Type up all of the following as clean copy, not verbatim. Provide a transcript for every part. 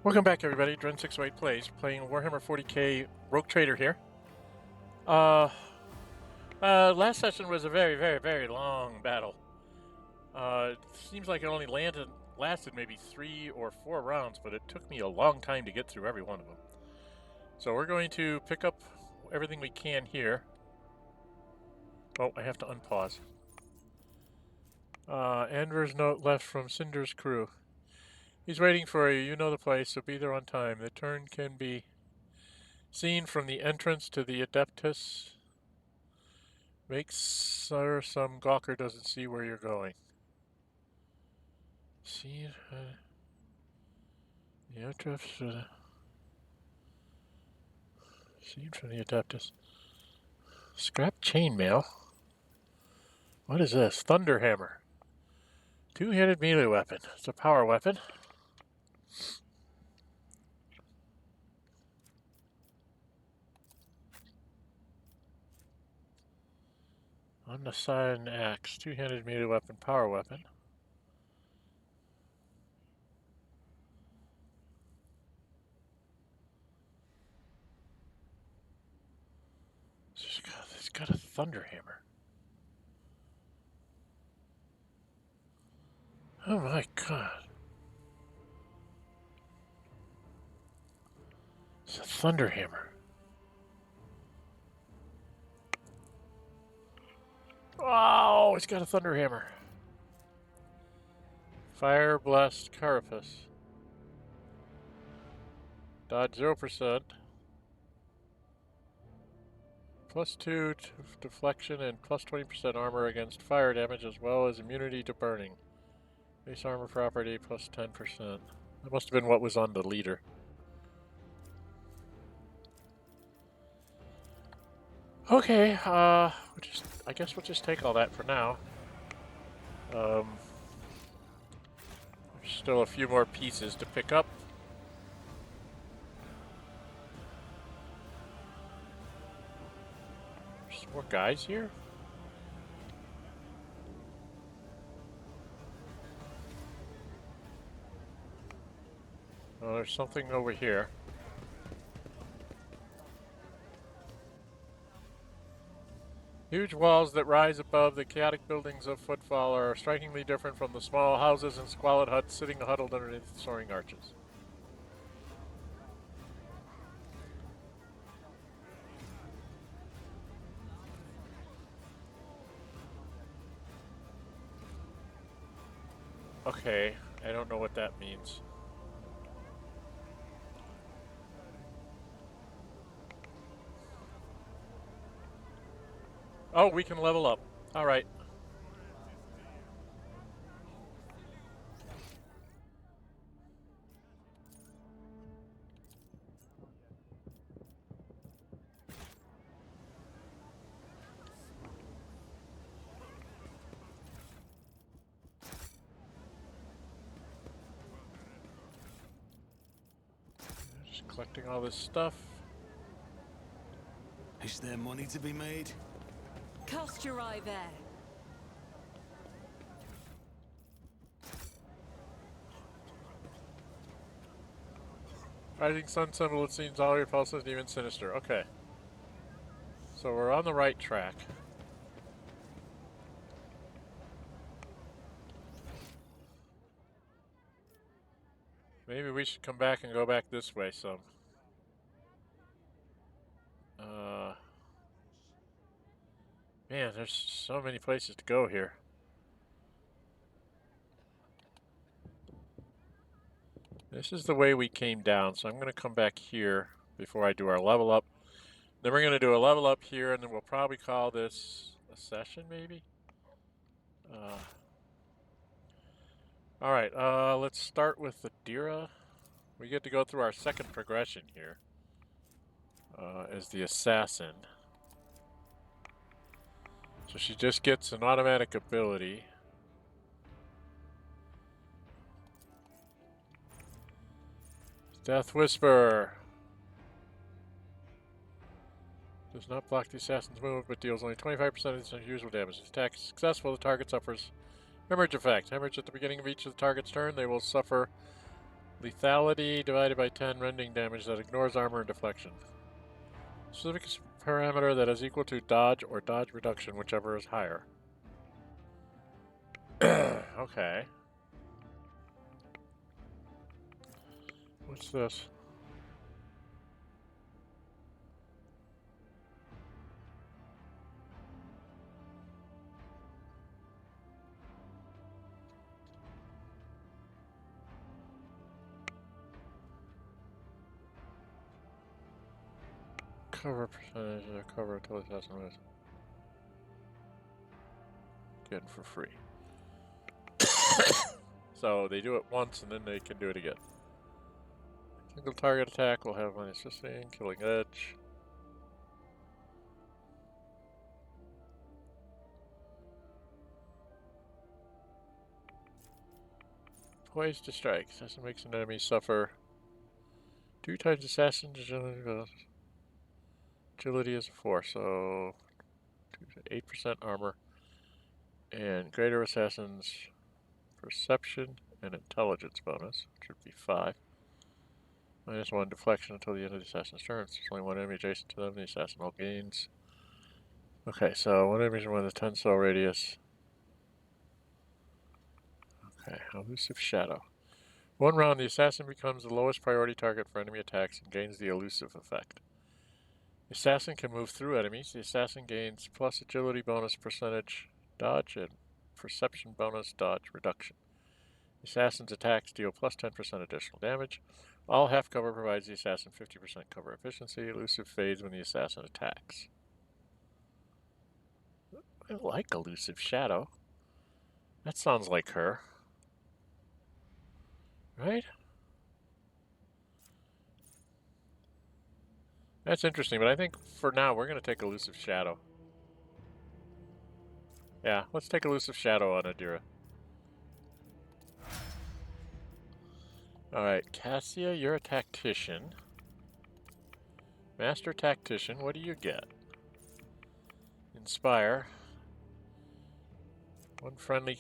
Welcome back, everybody. Dren608 Plays, playing Warhammer 40k Rogue Trader here. Last session was a very long battle. It seems like it only lasted maybe 3 or 4 rounds, but it took me a long time to get through every one of them. So we're going to pick up everything we can here. Oh, I have to unpause. Andrew's note left from Cinder's crew. He's waiting for you. You know the place, so be there on time. The turn can be seen from the entrance to the Adeptus. Make sure some gawker doesn't see where you're going. See the entrance to the... Seen from the Adeptus. Scrap chainmail. What is this? Thunderhammer. Two-handed melee weapon. It's a power weapon. On the side, an axe. Two-handed melee weapon, power weapon. It's got a thunderhammer. Oh my god. It's a thunderhammer. Oh, it's got a thunderhammer. Fire Blast Carapace. Dodge 0%. +2 deflection and +20% armor against fire damage, as well as immunity to burning. Base armor property +10%. That must have been what was on the leader. Okay, I guess we'll just take all that for now. There's still a few more pieces to pick up. There's more guys here? Oh, there's something over here. Huge walls that rise above the chaotic buildings of Footfall are strikingly different from the small houses and squalid huts sitting huddled underneath the soaring arches. Okay, I don't know what that means. Oh, we can level up. All right. Just collecting all this stuff. Is there money to be made? Cast your eye there. Rising sun symbol, it seems all repulsive and even sinister. Okay. So we're on the right track. Maybe we should come back and go back this way some. Man, there's so many places to go here. This is the way we came down, so I'm going to come back here before I do our level up. Then we're going to do a level up here, and then we'll probably call this a session, maybe? Alright, let's start with Idira. We get to go through our second progression here as the assassin. So she just gets an automatic ability. Death Whisper. Does not block the assassin's move, but deals only 25% of its usual damage. If attack is successful, the target suffers hemorrhage effect. Hemorrhage at the beginning of each of the target's turn. They will suffer Lethality divided by 10 rending damage that ignores armor and deflection. Specific parameter that is equal to dodge or dodge reduction, whichever is higher. Okay. What's this? Cover percentage of cover until it has no getting for free. So they do it once and then they can do it again. Single target attack will have minus 15, killing edge. Poised to strike. Assassin makes an enemy suffer 2 times assassin agility is a 4, so 8% armor. And greater assassin's perception and intelligence bonus, which would be 5. Minus 1 deflection until the end of the assassin's turn. There's only one enemy adjacent to them. The assassin all gains. Okay, so one enemy with a 10 cell radius. Okay, elusive shadow. One round, the assassin becomes the lowest priority target for enemy attacks and gains the elusive effect. The assassin can move through enemies. The assassin gains plus agility bonus percentage dodge and perception bonus dodge reduction. The assassin's attacks deal plus 10% additional damage. All half cover provides the assassin 50% cover efficiency. Elusive fades when the assassin attacks. I like elusive shadow. That sounds like her. Right? That's interesting, but I think for now we're going to take elusive shadow. Yeah, let's take elusive shadow on Idira. Alright, Cassia, you're a tactician. Master Tactician, what do you get? Inspire. One friendly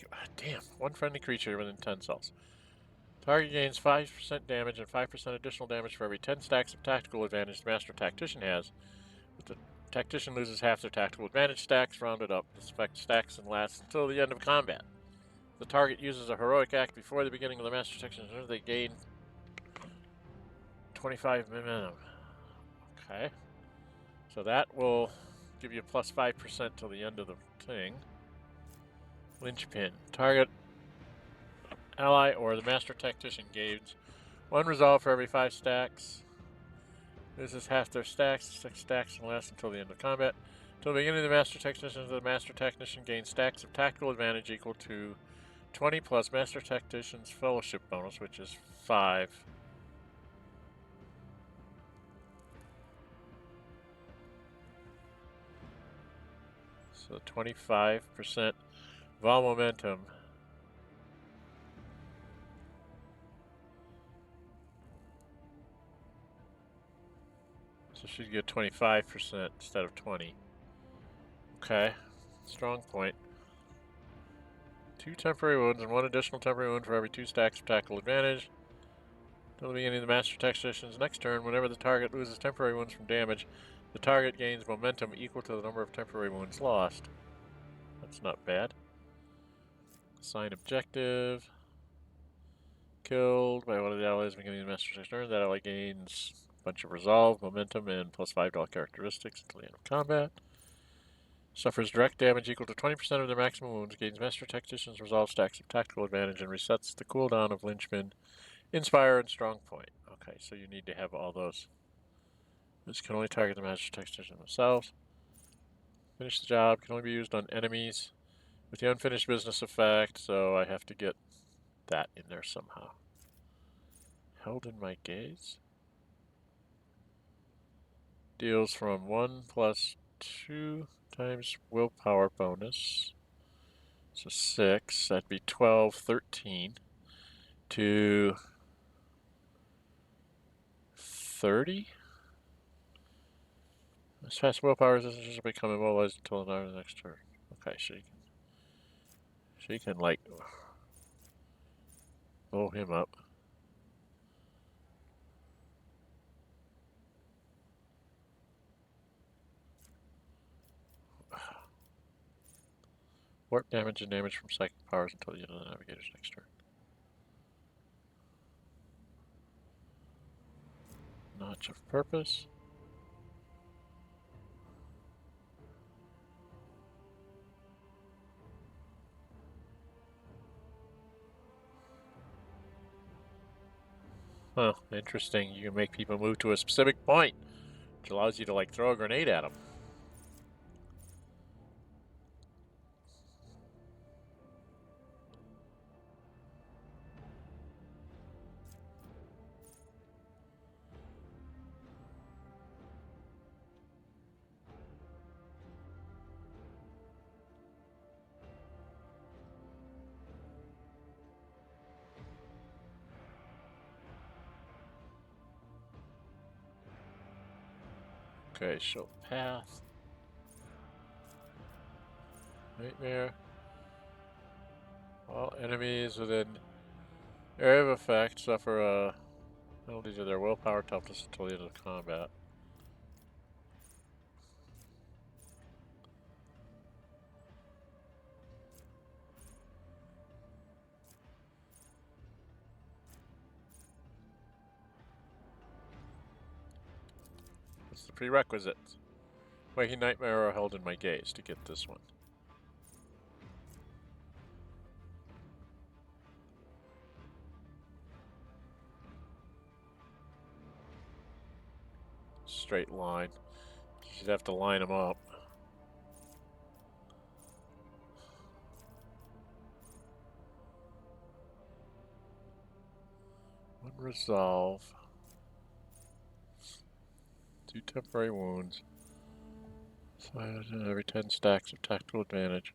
creature within 10 cells. Target gains 5% damage and 5% additional damage for every 10 stacks of tactical advantage the Master Tactician has. But the Tactician loses half their tactical advantage stacks, rounded up. This effect stacks and lasts until the end of combat. The target uses a heroic act before the beginning of the Master Tactician turn. They gain 25 momentum. Okay. So that will give you plus 5% till the end of the thing. Linchpin. Target ally or the Master Tactician gains 1 resolve for every 5 stacks. This is half their stacks. 6 stacks and lasts until the end of combat. Until the beginning of the Master Tactician gains stacks of tactical advantage equal to 20 plus Master Tactician's Fellowship bonus, which is 5. So 25% vol momentum. So she'd get 25% instead of 20. Okay, strong point. 2 temporary wounds and 1 additional temporary wound for every 2 stacks of tactical advantage. Until the beginning of the Master Tactician's next turn, whenever the target loses temporary wounds from damage, the target gains momentum equal to the number of temporary wounds lost. That's not bad. Assign objective. Killed by one of the allies beginning of the Master Tactician's turn. That ally gains a bunch of resolve, momentum, and plus 5 to all characteristics until the end of combat. Suffers direct damage equal to 20% of their maximum wounds, gains Master Tactician's resolve stacks of tactical advantage, and resets the cooldown of Linchpin, Inspire, and Strong Point. Okay, so you need to have all those. This can only target the Master Tactician themselves. Finish the job, can only be used on enemies with the unfinished business effect, so I have to get that in there somehow. Held in my gaze. Deals from 1 plus 2 times willpower bonus. So 6, that'd be 12, 13 to 30. This fast willpower resistance will become immobilized until the next turn. Okay, she can like blow him up. Warp damage and damage from psychic powers until the end of the navigator's next turn. Notch of purpose. Huh, interesting. You can make people move to a specific point, which allows you to, like, throw a grenade at them. Okay, show path. Nightmare. All enemies within area of effect suffer a penalty to their willpower toughness until the end of the combat. What's the prerequisites? Waking Nightmare are held in my gaze to get this one. Straight line. You should have to line them up. One resolve. 2 temporary wounds. So every 10 stacks of tactical advantage.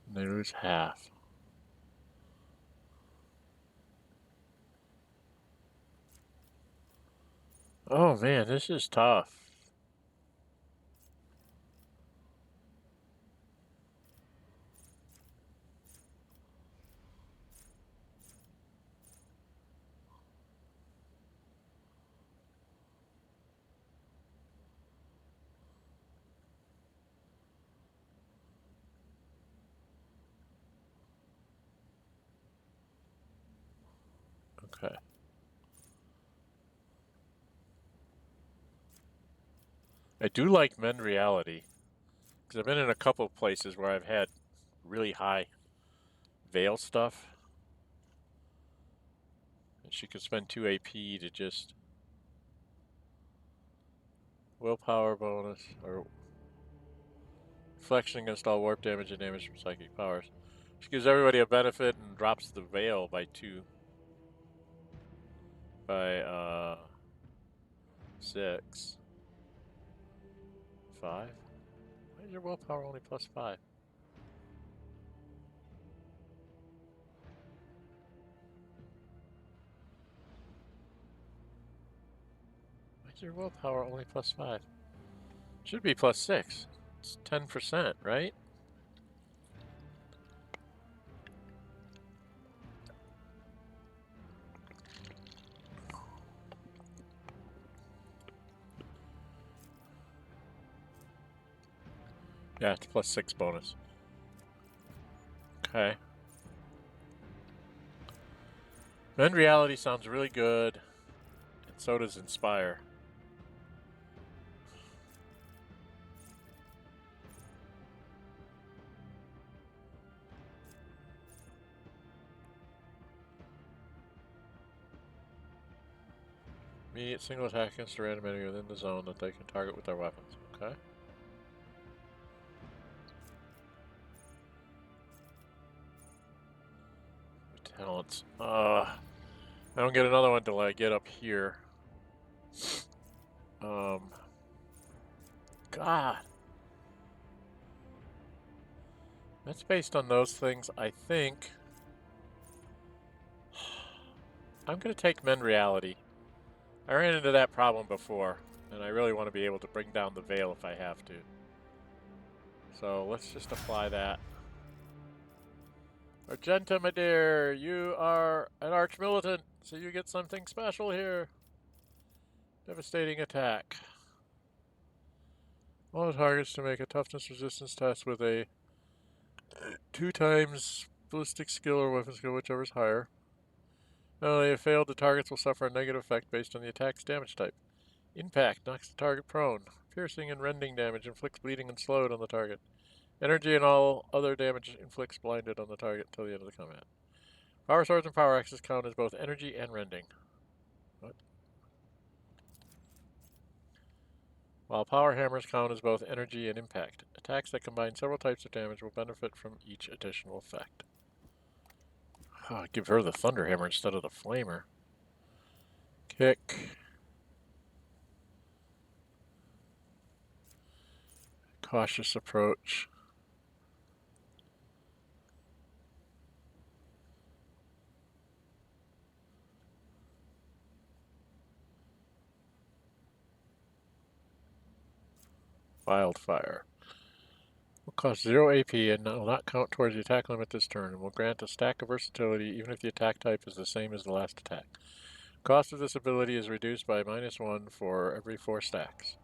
And they lose half. Oh man, this is tough. Okay. I do like Mend Reality, because I've been in a couple of places where I've had really high Veil stuff. And she could spend 2 AP to just willpower bonus, or reflection against all warp damage and damage from psychic powers. She gives everybody a benefit and drops the Veil by 2. By 6. 5? Why is your willpower only +5? Why is your willpower only +5? Should be +6. It's 10%, right? Yeah, it's +6 bonus. Okay. Mend Reality sounds really good, and so does Inspire. Immediate single attack against a random enemy within the zone that they can target with their weapons. Okay. Talents. I don't get another one till I get up here. God. That's based on those things, I think. I'm going to take Mend Reality. I ran into that problem before, and I really want to be able to bring down the Veil if I have to. So let's just apply that. Argenta, my dear, you are an arch-militant, so you get something special here. Devastating attack. All targets to make a toughness resistance test with a 2 times ballistic skill or weapon skill, whichever is higher. If failed, the targets will suffer a negative effect based on the attack's damage type. Impact knocks the target prone. Piercing and rending damage inflicts bleeding and slowed on the target. Energy and all other damage inflicts blinded on the target until the end of the combat. Power swords and power axes count as both energy and rending. What? While power hammers count as both energy and impact. Attacks that combine several types of damage will benefit from each additional effect. Oh, give her the thunder hammer instead of the flamer. Kick. Cautious approach. Wildfire. Will cost 0 AP and will not count towards the attack limit this turn, and will grant a stack of versatility even if the attack type is the same as the last attack. Cost of this ability is reduced by -1 for every 4 stacks.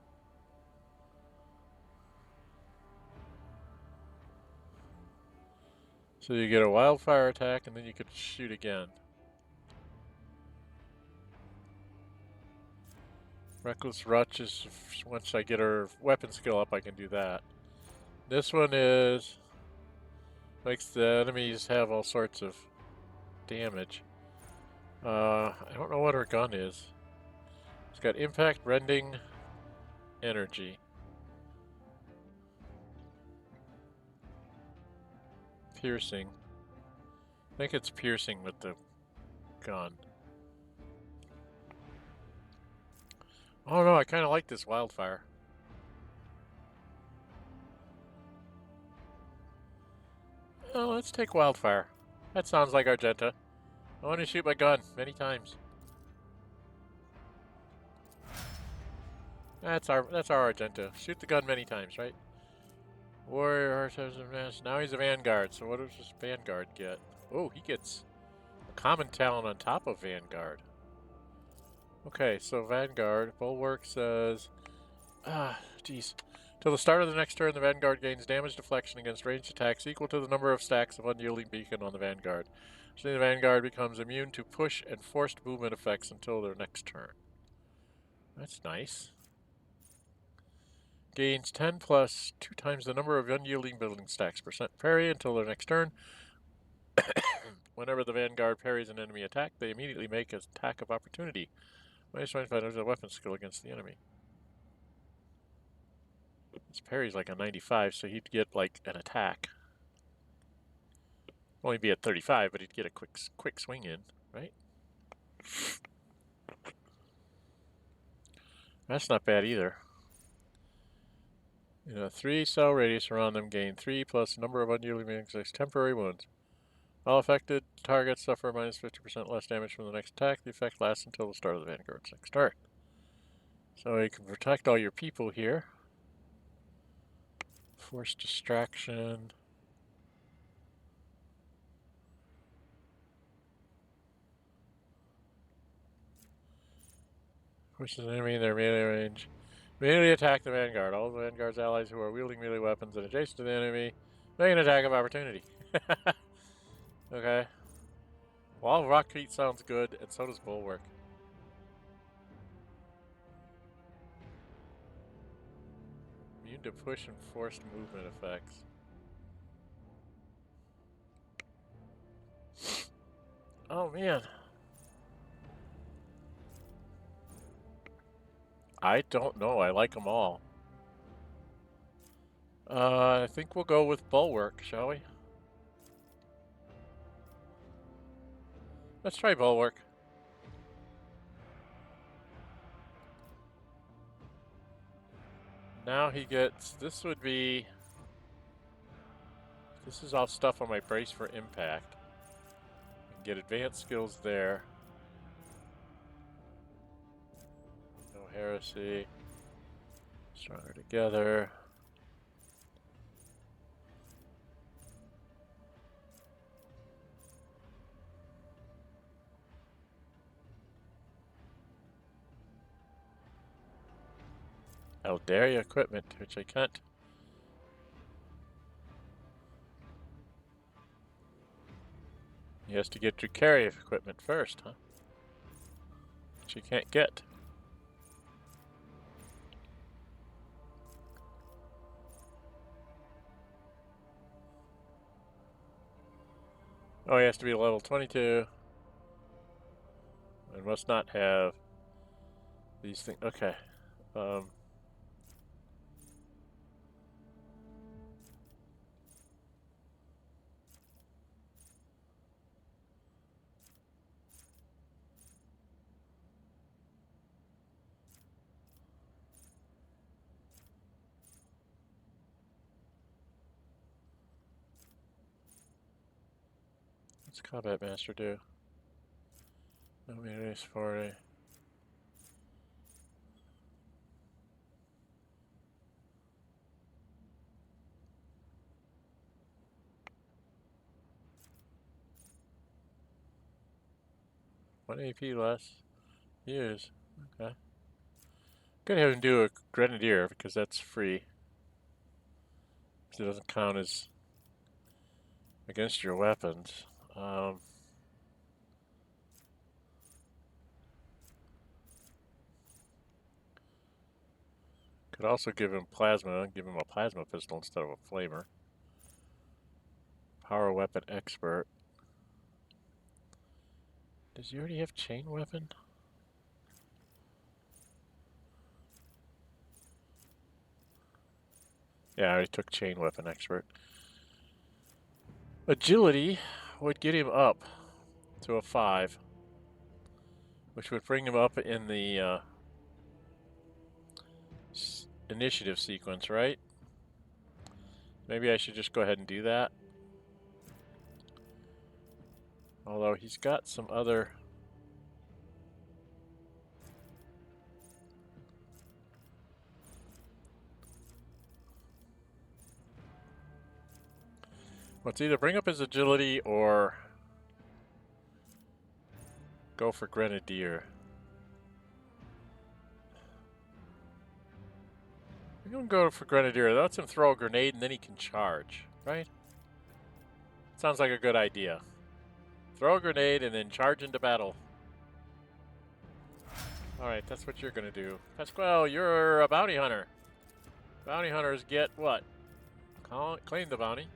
So you get a wildfire attack and then you could shoot again. Reckless Rush is, once I get her weapon skill up, I can do that. This one is, makes the enemies have all sorts of damage. I don't know what her gun is. It's got impact, rending, energy. Piercing. I think it's piercing with the gun. Oh no, I kind of like this wildfire. Oh, let's take wildfire. That sounds like Argenta. I want to shoot my gun many times. That's our Argenta. Shoot the gun many times, right? Warrior Horse. Now he's a Vanguard. So what does this Vanguard get? Oh, he gets a common talent on top of Vanguard. Okay, so Vanguard Bulwark says, geez. Till the start of the next turn, the Vanguard gains damage deflection against ranged attacks equal to the number of stacks of unyielding beacon on the Vanguard. So the Vanguard becomes immune to push and forced movement effects until their next turn. That's nice. Gains 10 plus 2 times the number of unyielding building stacks % parry until their next turn. Whenever the Vanguard parries an enemy attack, they immediately make an attack of opportunity. -25 is a weapon skill against the enemy. His parry's like a 95, so he'd get like an attack. Only be at 35, but he'd get a quick swing in, right? That's not bad either. In a 3-cell radius around them, gain 3 plus number of unyielding temporary wounds. All affected targets suffer -50% less damage from the next attack. The effect lasts until the start of the Vanguard's next turn. So you can protect all your people here. Force distraction. Pushes an enemy in their melee range. Immediately attack the Vanguard. All the Vanguard's allies who are wielding melee weapons and adjacent to the enemy make an attack of opportunity. Okay. Well, Rockheat sounds good, and so does Bulwark. Immune to push and forced movement effects. Oh man. I don't know. I like them all. I think we'll go with Bulwark, shall we? Let's try Bulwark. Now he gets, this would be, this is all stuff on my brace for impact. Get advanced skills there. No heresy. Stronger together. Eldaria equipment, which I can't. He has to get Drukhari equipment first, huh? Which he can't get. Oh, he has to be level 22. And must not have these things. Okay. What's Combat Master do? No meter 40. One AP less. Use. Okay. Could have him do a Grenadier because that's free. It doesn't count as against your weapons. Could also give him plasma, give him a plasma pistol instead of a flamer. Power weapon expert. Does he already have chain weapon? Yeah, I already took chain weapon expert. Agility would get him up to a 5, which would bring him up in the initiative sequence, right? Maybe I should just go ahead and do that. Although he's got some other... Let's either bring up his agility or go for Grenadier. We're going to go for Grenadier. That lets him throw a grenade and then he can charge, right? Sounds like a good idea. Throw a grenade and then charge into battle. Alright, that's what you're going to do. Pasqal, you're a bounty hunter. Bounty hunters get what? Claim the bounty.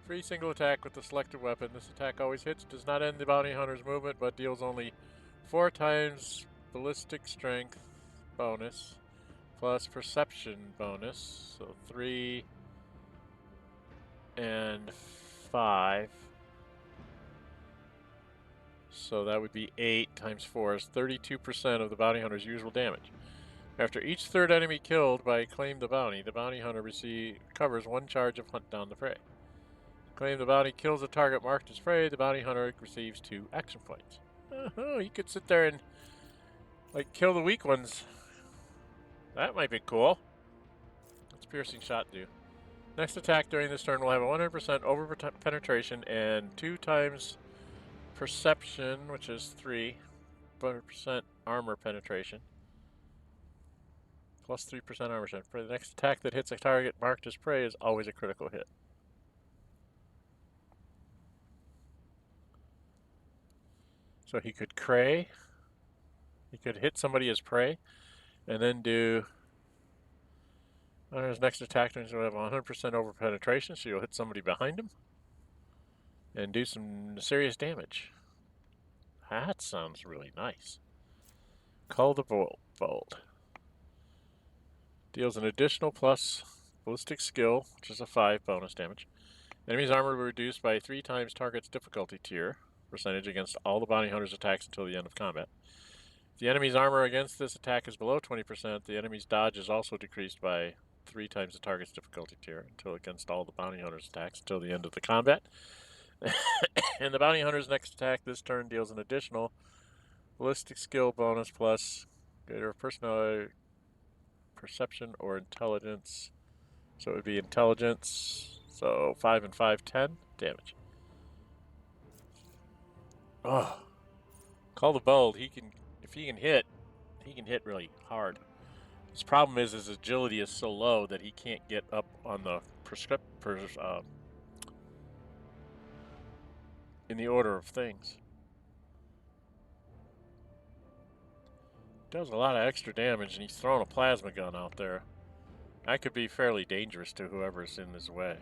Free single attack with the selected weapon. This attack always hits, does not end the bounty hunter's movement, but deals only 4 times ballistic strength bonus plus perception bonus. So 3 and 5. So that would be 8 times 4 is 32% of the bounty hunter's usual damage. After each third enemy killed by Claim the Bounty hunter recovers 1 charge of Hunt Down the Prey. Claim the Bounty kills a target marked as prey, the bounty hunter receives 2 action points. Oh, you could sit there and, like, kill the weak ones. That might be cool. What's Piercing Shot do? Next attack during this turn will have a 100% over penetration and 2 times perception, which is 3% armor penetration. Plus 3% armor penetration. For the next attack that hits a target marked as prey is always a critical hit. So he could cray. He could hit somebody as prey, and then do. His next attack will have 100% over penetration, so you'll hit somebody behind him, and do some serious damage. That sounds really nice. Call the Bolt. Deals an additional plus ballistic skill, which is a 5 bonus damage. Enemy's armor will be reduced by 3 times target's difficulty tier percentage against all the bounty hunter's attacks until the end of combat. If the enemy's armor against this attack is below 20%, the enemy's dodge is also decreased by 3 times the target's difficulty tier until against all the bounty hunter's attacks until the end of the combat. And the bounty hunter's next attack this turn deals an additional ballistic skill bonus plus greater personal perception or intelligence. So it would be intelligence. So 5 and 5, 10 damage. Oh, Call the Bold. He can, if he can hit really hard. His problem is his agility is so low that he can't get up on the in the order of things. Does a lot of extra damage, and he's throwing a plasma gun out there. That could be fairly dangerous to whoever's in his way.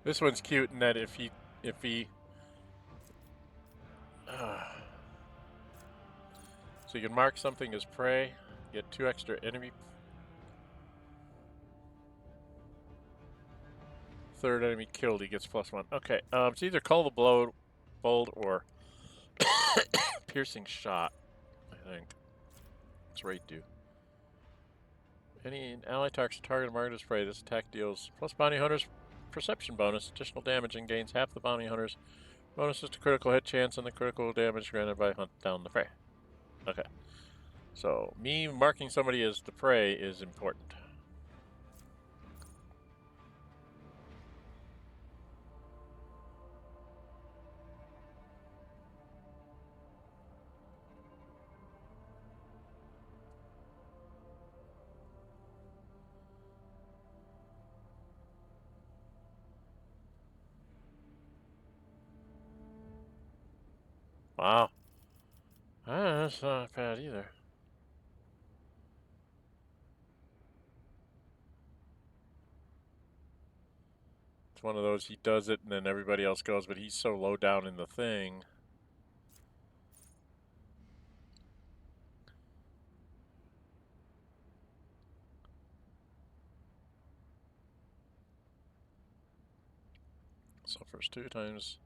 This one's cute in that if he so you can mark something as prey, get 2 extra enemy. Third enemy killed, he gets +1. Okay, it's either Call the Bold or Piercing Shot, I think. What's Rate do? Any ally targets target marked as prey. This attack deals plus bounty hunter's perception bonus, additional damage, and gains half the bounty hunter's bonuses to critical hit chance and the critical damage granted by hunt down the prey. Okay. So, me marking somebody as the prey is important. Wow. That's not bad either. It's one of those, he does it and then everybody else goes, but he's so low down in the thing. So first 2 times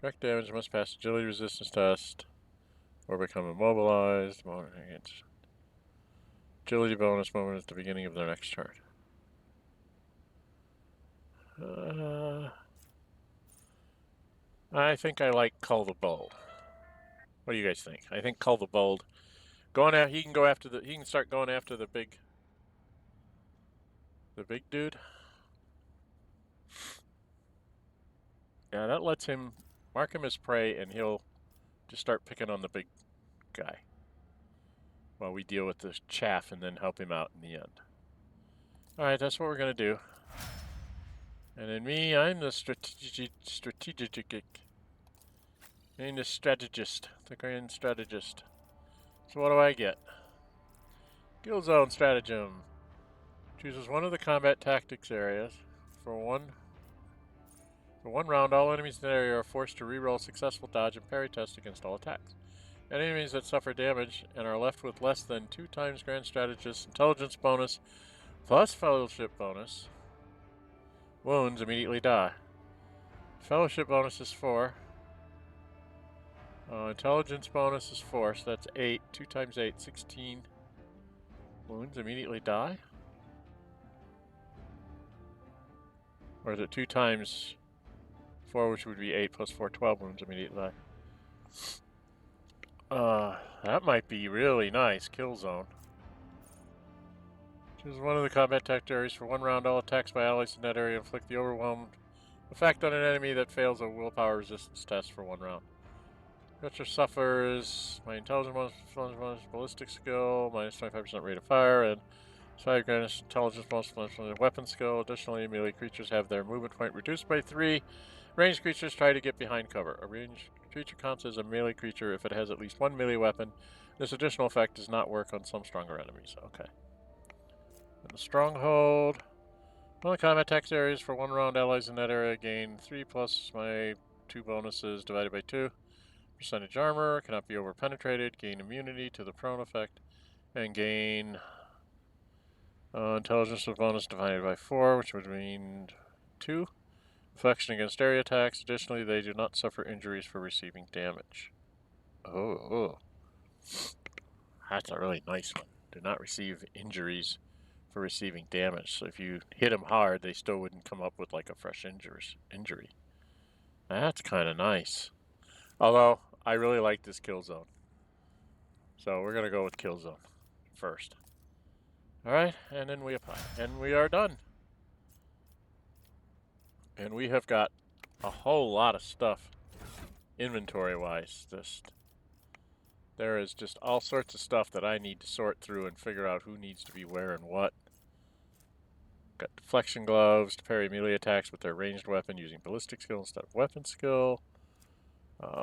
direct damage, must pass agility resistance test or become immobilized. Agility bonus moment at the beginning of their next turn. I think I like Call the Bold. What do you guys think? I think Call the Bold. He can go after he can start going after the big dude. Yeah, that lets him mark him as prey, and he'll just start picking on the big guy while we deal with the chaff and then help him out in the end. All right, that's what we're gonna do. And in me, I'm the I'm the strategist, the grand strategist. So what do I get? Guild Zone Stratagem. Chooses one of the combat tactics areas. For one round, all enemies in the area are forced to reroll successful dodge and parry tests against all attacks. Enemies that suffer damage and are left with less than 2 times Grand Strategist intelligence bonus plus fellowship bonus wounds immediately die. Fellowship bonus is 4. Intelligence bonus is 4, so that's 8. 2 times 8, 16 wounds immediately die? Or is it 2 times 4, which would be 8 plus 4, 12 wounds immediately die? That might be really nice. Kill Zone. Choose one of the combat tactic areas for 1 round. All attacks by allies in that area inflict the overwhelmed effect on an enemy that fails a willpower resistance test for 1 round. Creature suffers my intelligence bonus, ballistic skill, minus 25% rate of fire, and 5 grand intelligence bonus weapon skill. Additionally, melee creatures have their movement point reduced by 3. Ranged creatures try to get behind cover. A ranged creature counts as a melee creature if it has at least 1 melee weapon. This additional effect does not work on some stronger enemies. Okay. And the Stronghold. One of the combat tax areas for 1 round, allies in that area gain 3 plus my 2 bonuses divided by 2. Percentage armor, cannot be overpenetrated, gain immunity to the prone effect, and gain intelligence with bonus divided by 4, which would mean 2. Reflection against area attacks. Additionally, they do not suffer injuries for receiving damage. Oh. That's a really nice one. Do not receive injuries for receiving damage. So if you hit them hard, they still wouldn't come up with like a fresh injury. That's kind of nice. Although, I really like this Kill Zone. So we're going to go with Kill Zone first. Alright, and then we apply. And we are done. And we have got a whole lot of stuff inventory-wise. There is just all sorts of stuff that I need to sort through and figure out who needs to be where and what. Got deflection gloves to parry melee attacks with their ranged weapon using ballistic skill instead of weapon skill.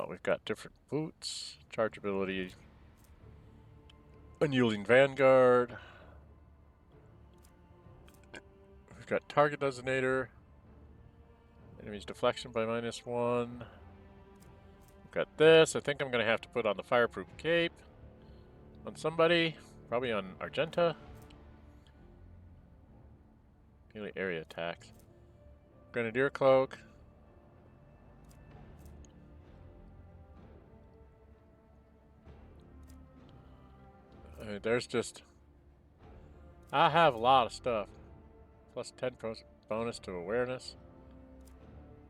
We've got different boots, charge ability, unyielding vanguard. We've got target designator, enemies deflection by -1. We've got this. I think I'm going to have to put on the fireproof cape on somebody, probably on Argenta. Melee area attacks. Grenadier cloak. There's just... I have a lot of stuff. Plus 10 bonus to awareness.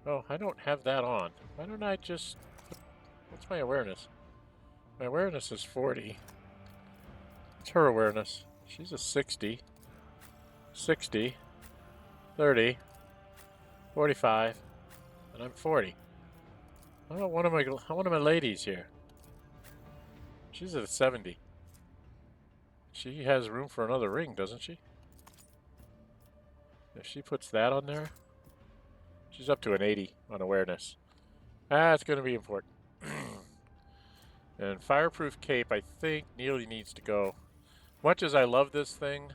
Oh, I don't have that on. Why don't I just... What's my awareness? My awareness is 40. What's her awareness? She's a 60. 60. 30. 45. And I'm 40. How about one of my ladies here? She's at a 70. She has room for another ring, doesn't she? If she puts that on there, she's up to an 80 on awareness. That's going to be important. And fireproof cape, I think, nearly needs to go. Much as I love this thing,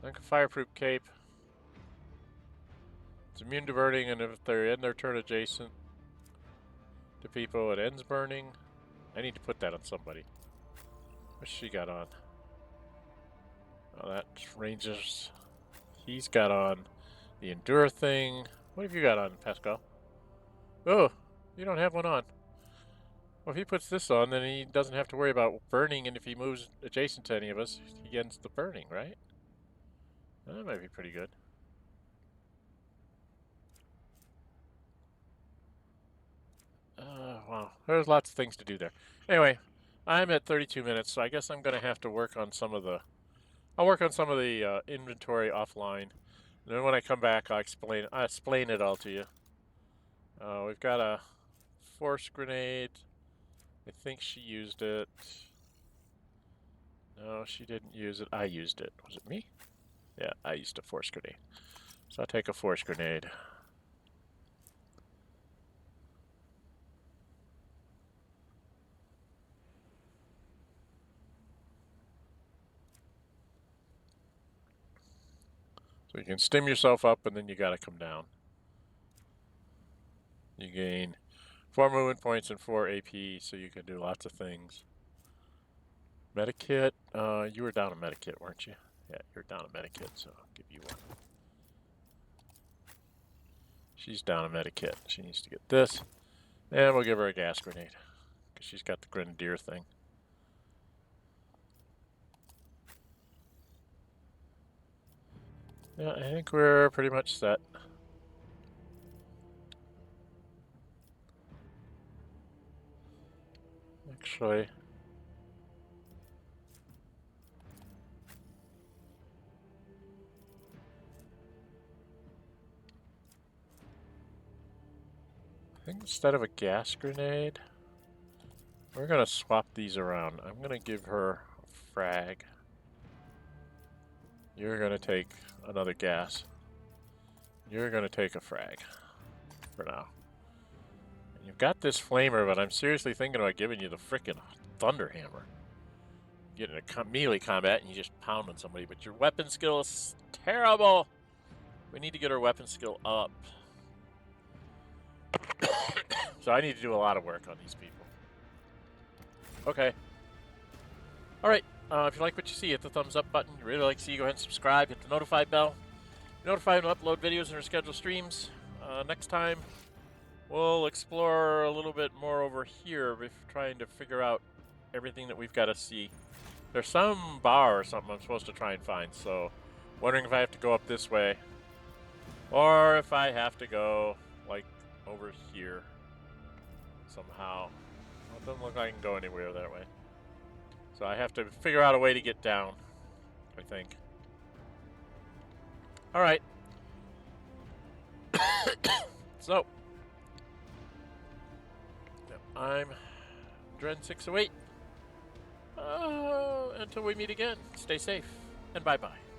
I think a fireproof cape. It's immune to burning, and if they're in their turn adjacent to people, it ends burning. I need to put that on somebody. What's she got on? Oh, that's Rangers. He's got on the Endure thing. What have you got on, Pasqal? Oh, you don't have one on. Well, if he puts this on, then he doesn't have to worry about burning, and if he moves adjacent to any of us, he ends the burning, right? That might be pretty good. Wow, there's lots of things to do there. Anyway, I'm at 32 minutes, so I guess I'm going to have to work on some of the... I'll work on some of the inventory offline. And then when I come back, I'll explain it all to you. We've got a force grenade. I think she used it. No, she didn't use it. I used it. Was it me? Yeah, I used a force grenade. So I'll take a force grenade. So you can stim yourself up, and then you gotta come down. You gain 4 movement points and 4 AP, so you can do lots of things. Medikit, you were down a medikit, weren't you? Yeah, you're down a medikit, so I'll give you one. She's down a medikit. She needs to get this. And we'll give her a gas grenade, because she's got the grenadier thing. Yeah, I think we're pretty much set. Actually, I think instead of a gas grenade, we're going to swap these around. I'm going to give her a frag. You're going to take another gas. You're going to take a frag for now. And you've got this flamer, but I'm seriously thinking about giving you the frickin' thunder hammer. Get in a melee combat and you just pound on somebody, but your weapon skill is terrible. We need to get our weapon skill up. So I need to do a lot of work on these people. Okay. Alright, if you like what you see, hit the thumbs up button. If you really like to see, go ahead and subscribe. Hit the notify bell. Be notified when we upload videos and our scheduled streams. Next time, we'll explore a little bit more over here, trying to figure out everything that we've got to see. There's some bar or something I'm supposed to try and find, so wondering if I have to go up this way, or if I have to go, like, over here somehow. Well, it doesn't look like I can go anywhere that way. So I have to figure out a way to get down. I think. All right. So, I'm Dren608. Until we meet again, stay safe and bye-bye.